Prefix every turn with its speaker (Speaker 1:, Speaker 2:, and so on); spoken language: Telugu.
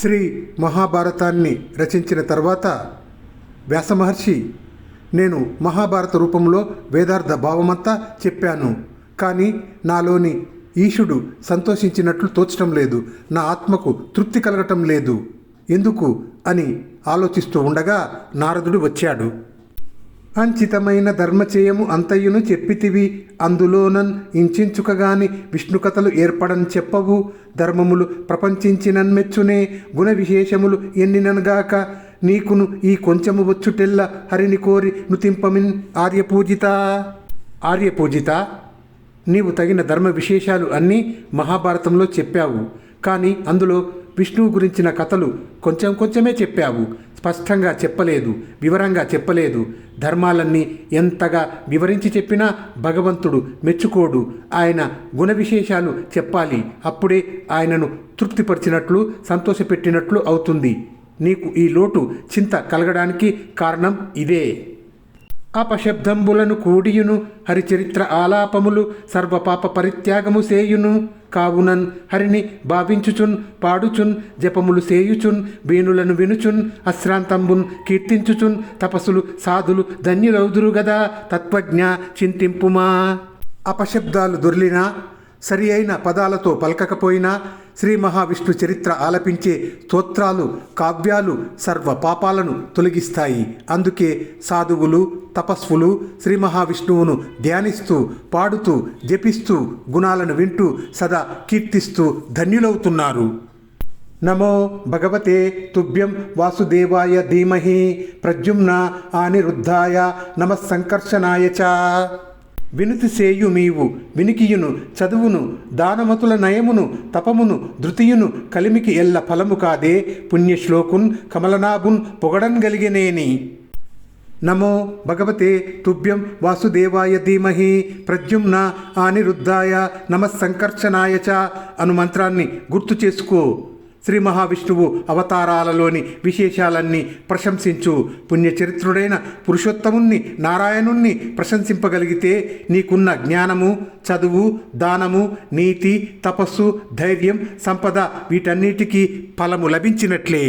Speaker 1: శ్రీ మహాభారతాన్ని రచించిన తర్వాత వ్యాసమహర్షి నేను మహాభారత రూపంలో వేదార్థ భావమంతా చెప్పాను, కానీ నాలోని ఈశుడు సంతోషించినట్లు తోచటం లేదు, నా ఆత్మకు తృప్తి కలగటం లేదు, ఎందుకు అని ఆలోచిస్తూ ఉండగా నారదుడు వచ్చాడు. అంచితమైన ధర్మచేయము అంతయును చెప్పితివి, అందులోనన్ ఇంచుకగాని విష్ణు కథలు ఏర్పడని చెప్పవు. ధర్మములు ప్రపంచించినన్మెచ్చునే గుణ విశేషములు ఎన్నినగాక, నీకును ఈ కొంచెము వచ్చుటెల్ల హరిని కోరి నుతింపమిన్ ఆర్యపూజిత, నీవు తగిన ధర్మ విశేషాలు అన్నీ మహాభారతంలో చెప్పావు, కానీ అందులో విష్ణువు గురించిన కథలు కొంచెమే చెప్పావు, స్పష్టంగా చెప్పలేదు, వివరంగా చెప్పలేదు. ధర్మాలన్నీ ఎంతగా వివరించి చెప్పినా భగవంతుడు మెచ్చుకోడు. ఆయన గుణ విశేషాలు చెప్పాలి, అప్పుడే ఆయనను తృప్తిపరిచినట్లు సంతోషపెట్టినట్లు అవుతుంది. నీకు ఈ లోటు చింత కలగడానికి కారణం ఇదే. అపశబ్దంబులను కూడియును హరిచరిత్ర ఆలాపములు సర్వపాప పరిత్యాగము సేయును. కావునన్ హరిని భావించుచున్ పాడుచున్ జపములు సేయుచున్ వేణులను వినుచున్ అశ్రాంతంబున్ కీర్తించుచున్ తపస్సులు సాధులు ధన్యులౌదురు గదా, తత్వజ్ఞ చింతింపుమా. అపశబ్దాలు దొర్లినా సరి అయిన పదాలతో పలకకపోయినా శ్రీ మహావిష్ణు చరిత్ర ఆలపించే స్తోత్రాలు కావ్యాలు సర్వ పాపాలను తొలగిస్తాయి. అందుకే సాధువులు తపస్సులు శ్రీ మహావిష్ణువును ధ్యానిస్తూ పాడుతూ జపిస్తూ గుణాలను వింటూ సదా కీర్తిస్తూ ధన్యులవుతున్నారు. నమో భగవతే తుభ్యం వాసుదేవాయ ధీమహి ప్రద్యుమ్న అనిరుద్ధాయ నమస్సంకర్షణాయ చ. వినుతి సేయుమీవు వినికియును చదువును దానమతుల నయమును తపమును ధృతియును కలిమికి ఎల్ల ఫలము కాదే, పుణ్యశ్లోకున్ కమలనాభున్ పొగడన్ గలిగినేని. నమో భగవతే తుభ్యం వాసుదేవాయ ధీమహి ప్రద్యుమ్న అనిరుద్ధాయ నమస్సంకర్షణాయ చ అను మంత్రాన్ని గుర్తు చేసుకో. శ్రీ మహావిష్ణువు అవతారాలలోని విశేషాలన్నీ ప్రశంసించు. పుణ్యచరిత్రుడైన పురుషోత్తముణ్ణి నారాయణుణ్ణి ప్రశంసింపగలిగితే నీకున్న జ్ఞానము చదువు దానము నీతి తపస్సు ధైర్యం సంపద వీటన్నిటికీ ఫలము లభించినట్లే.